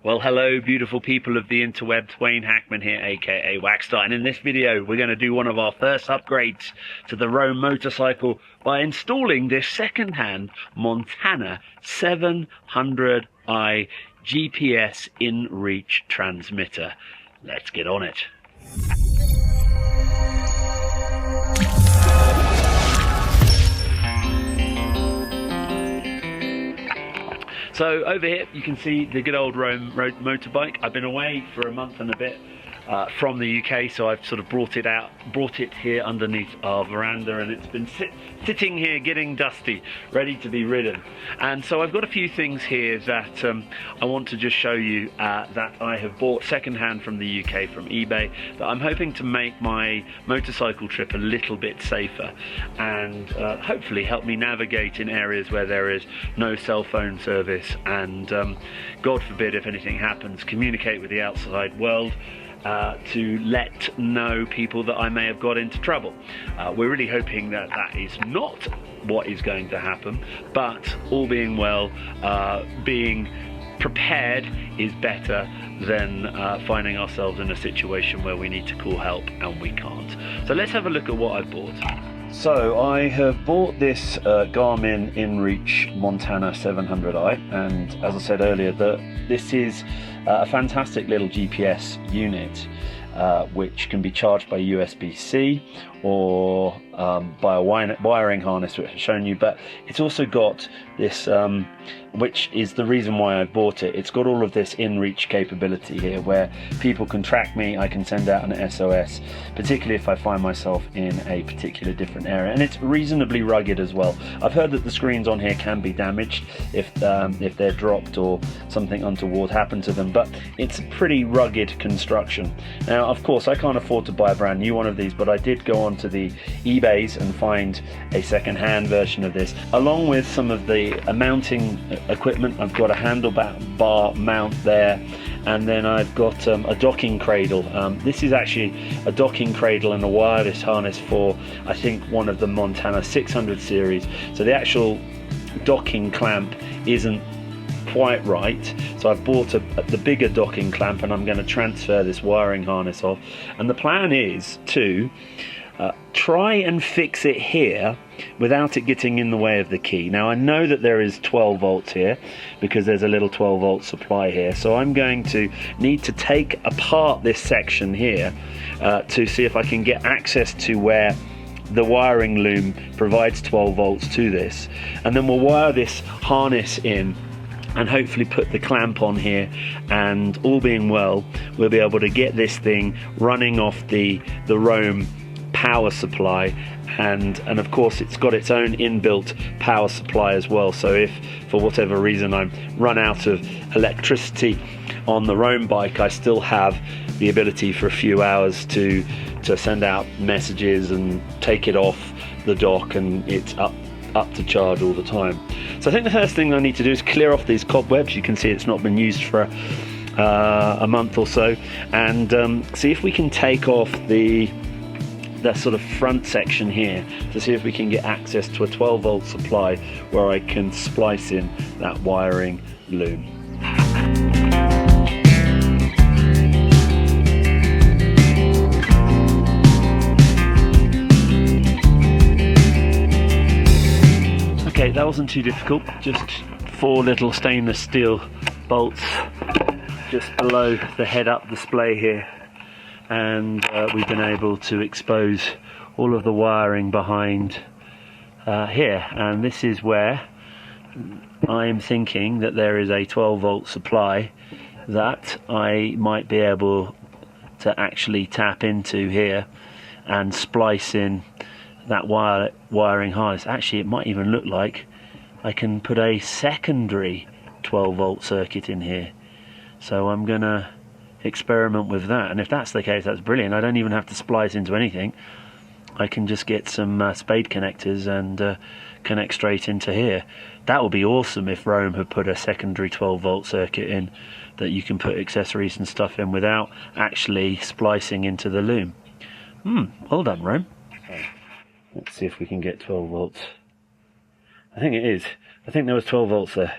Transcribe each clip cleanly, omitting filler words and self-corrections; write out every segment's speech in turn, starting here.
Well, hello, beautiful people of the interwebs. Wayne Hackman here, aka Whackstar, and in this video we're going to do one of our first upgrades to the Roam motorcycle by installing this second-hand Montana 700i GPS in-reach transmitter. Let's get on it. So over here you can see the good old Roam motorbike. I've been away for a month and a bit from the UK, so I've sort of brought it here underneath our veranda, and it's been sitting here getting dusty, ready to be ridden. And so I've got a few things here that I want to just show you that I have bought second-hand from the UK from eBay, that I'm hoping to make my motorcycle trip a little bit safer and hopefully help me navigate in areas where there is no cell phone service, and God forbid if anything happens, communicate with the outside world to let know people that I may have got into trouble. We're really hoping that that is not what is going to happen, but all being well, being prepared is better than finding ourselves in a situation where we need to call help and we can't. So let's have a look at what I've bought. So I have bought this Garmin InReach Montana 700i, and as I said earlier, this is a fantastic little GPS unit which can be charged by USB-C or by a wiring harness, which I've shown you, but it's also got this, which is the reason why I bought it. It's got all of this in-reach capability here where people can track me. I can send out an SOS, particularly if I find myself in a particular different area, and it's reasonably rugged as well. I've heard that the screens on here can be damaged if they're dropped or something untoward happened to them, but it's a pretty rugged construction. Now, of course, I can't afford to buy a brand new one of these, but I did go on to the eBays and find a second-hand version of this, along with some of the mounting equipment. I've got a handlebar mount there, and then I've got a docking cradle. This is actually a docking cradle and a wireless harness for, I think, one of the Montana 600 series. So the actual docking clamp isn't quite right, so I've bought the bigger docking clamp, and I'm going to transfer this wiring harness off, and the plan is to try and fix it here without it getting in the way of the key. Now, I know that there is 12 volts here because there's a little 12 volt supply here, so I'm going to need to take apart this section here to see if I can get access to where the wiring loom provides 12 volts to this, and then we'll wire this harness in and hopefully put the clamp on here, and all being well, we'll be able to get this thing running off the Roam power supply, and of course it's got its own inbuilt power supply as well, so if for whatever reason I run out of electricity on the Roam bike, I still have the ability for a few hours to send out messages and take it off the dock, and it's up to charge all the time. So I think the first thing I need to do is clear off these cobwebs. You can see it's not been used for a month or so, and see if we can take off that sort of front section here to see if we can get access to a 12 volt supply where I can splice in that wiring loom. Okay, that wasn't too difficult, just 4 little stainless steel bolts just below the head-up display here, and we've been able to expose all of the wiring behind here, and this is where I am thinking that there is a 12 volt supply that I might be able to actually tap into here and splice in that wiring harness. Actually, it might even look like I can put a secondary 12 volt circuit in here, so I'm gonna experiment with that, and if that's the case, that's brilliant. I don't even have to splice into anything. I can just get some spade connectors and connect straight into here. That would be awesome if Roam had put a secondary 12 volt circuit in that you can put accessories and stuff in without actually splicing into the loom. Well done, Roam. Let's see if we can get 12 volts. I think it is. I think there was 12 volts there.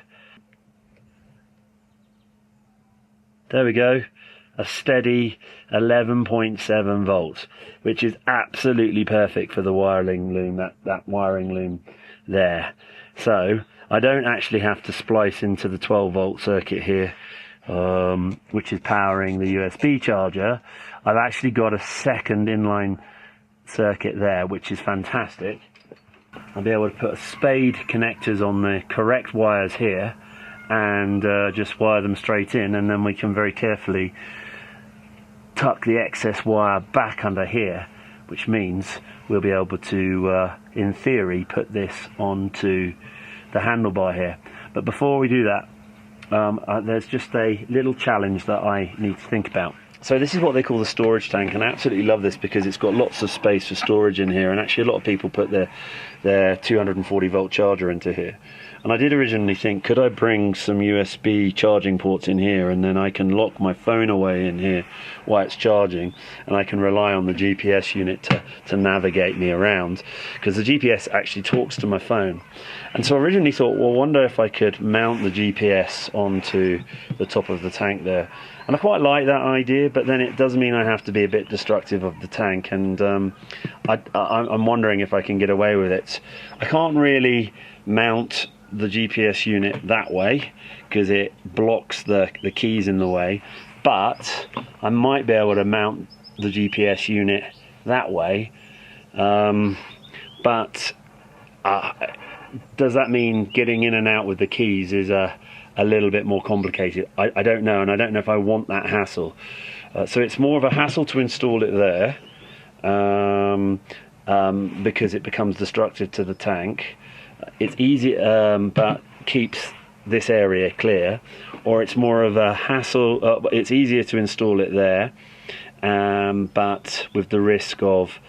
There we go. A steady 11.7 volts, which is absolutely perfect for the wiring loom, that wiring loom there. So I don't actually have to splice into the 12 volt circuit here, which is powering the USB charger. I've actually got a second inline circuit there, which is fantastic. I'll be able to put spade connectors on the correct wires here and just wire them straight in, and then we can very carefully tuck the excess wire back under here, which means we'll be able to, in theory, put this onto the handlebar here. But before we do that, there's just a little challenge that I need to think about. So this is what they call the storage tank, and I absolutely love this because it's got lots of space for storage in here, and actually a lot of people put their 240 volt charger into here. And I did originally think, could I bring some USB charging ports in here, and then I can lock my phone away in here while it's charging, and I can rely on the GPS unit to navigate me around, because the GPS actually talks to my phone. And so I originally thought, well, I wonder if I could mount the GPS onto the top of the tank there. And I quite like that idea, but then it does mean I have to be a bit destructive of the tank, and I'm wondering if I can get away with it. I can't really mount the GPS unit that way because it blocks the keys in the way, but I might be able to mount the GPS unit that way. But does that mean getting in and out with the keys is a little bit more complicated? I don't know, and I don't know if I want that hassle. So it's more of a hassle to install it there, because it becomes destructive to the tank. It's easy, but keeps this area clear, or it's more of a hassle. It's easier to install it there, but with the risk of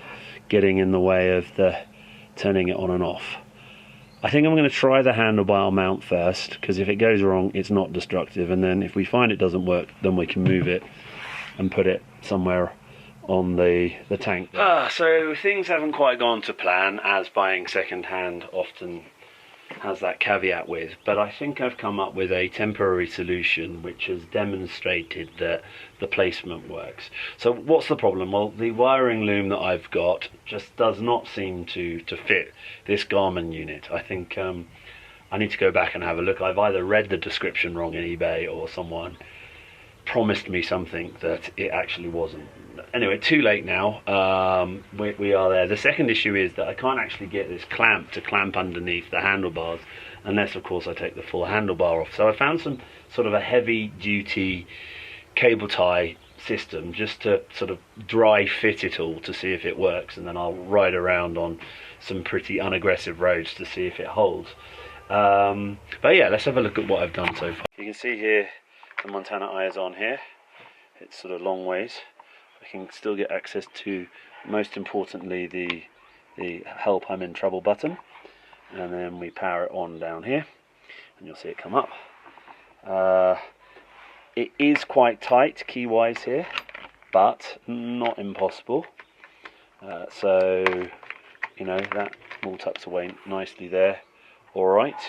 getting in the way of turning it on and off. I think I'm going to try the handlebar mount first, because if it goes wrong, it's not destructive, and then if we find it doesn't work, then we can move it and put it somewhere on the tank. So things haven't quite gone to plan, as buying second hand often has that caveat with, but I think I've come up with a temporary solution which has demonstrated that the placement works. So what's the problem? Well, the wiring loom that I've got just does not seem to fit this Garmin unit. I think I need to go back and have a look. I've either read the description wrong in eBay, or someone promised me something that it actually wasn't. Anyway, too late now. We are there. The second issue is that I can't actually get this clamp to clamp underneath the handlebars, unless of course I take the full handlebar off. So I found some sort of a heavy duty cable tie system just to sort of dry fit it all to see if it works, and then I'll ride around on some pretty unaggressive roads to see if it holds. But yeah, let's have a look at what I've done so far. You can see here the Montana eye is on here. It's sort of long ways. I can still get access to, most importantly, the help I'm in trouble button, and then we power it on down here and you'll see it come up. It is quite tight key wise here, but not impossible. So you know, that all tucks away nicely there. Alright,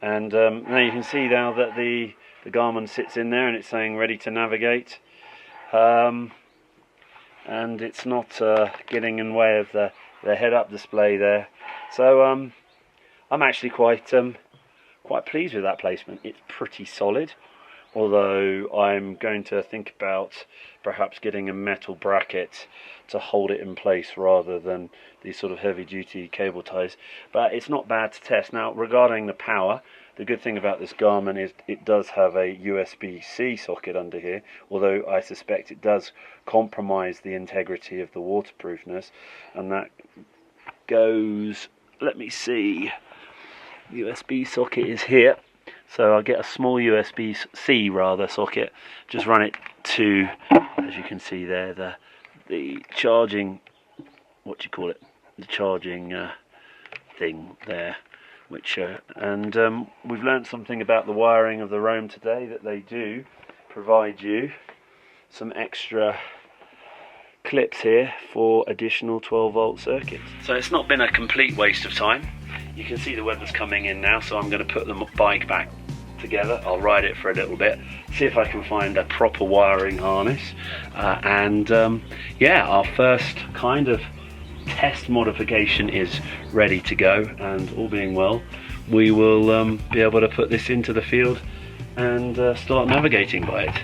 and now you can see now that the Garmin sits in there and it's saying ready to navigate, and it's not getting in the way of the head-up display there. So I'm actually quite pleased with that placement. It's pretty solid, although I'm going to think about perhaps getting a metal bracket to hold it in place rather than these sort of heavy-duty cable ties. But it's not bad to test. Now, regarding the power, the good thing about this Garmin is it does have a USB-C socket under here, although I suspect it does compromise the integrity of the waterproofness, and that goes, let me see, USB socket is here, so I'll get a small USB-C socket, just run it to, as you can see there, the charging, what do you call it, the charging thing there. Which and we've learned something about the wiring of the Roam today, that they do provide you some extra clips here for additional 12 volt circuits. So it's not been a complete waste of time. You can see the weather's coming in now, so I'm going to put the bike back together. I'll ride it for a little bit, see if I can find a proper wiring harness, yeah, our first kind of test modification is ready to go, and all being well, we will be able to put this into the field and start navigating by it.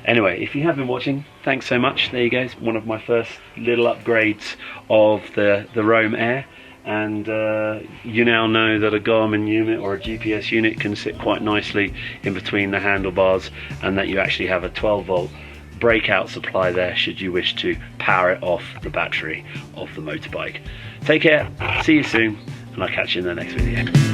Anyway, if you have been watching, thanks so much. There you go, it's one of my first little upgrades of the Roam Air, and you now know that a Garmin unit or a GPS unit can sit quite nicely in between the handlebars, and that you actually have a 12-volt breakout supply there should you wish to power it off the battery of the motorbike. Take care, see you soon, and I'll catch you in the next video.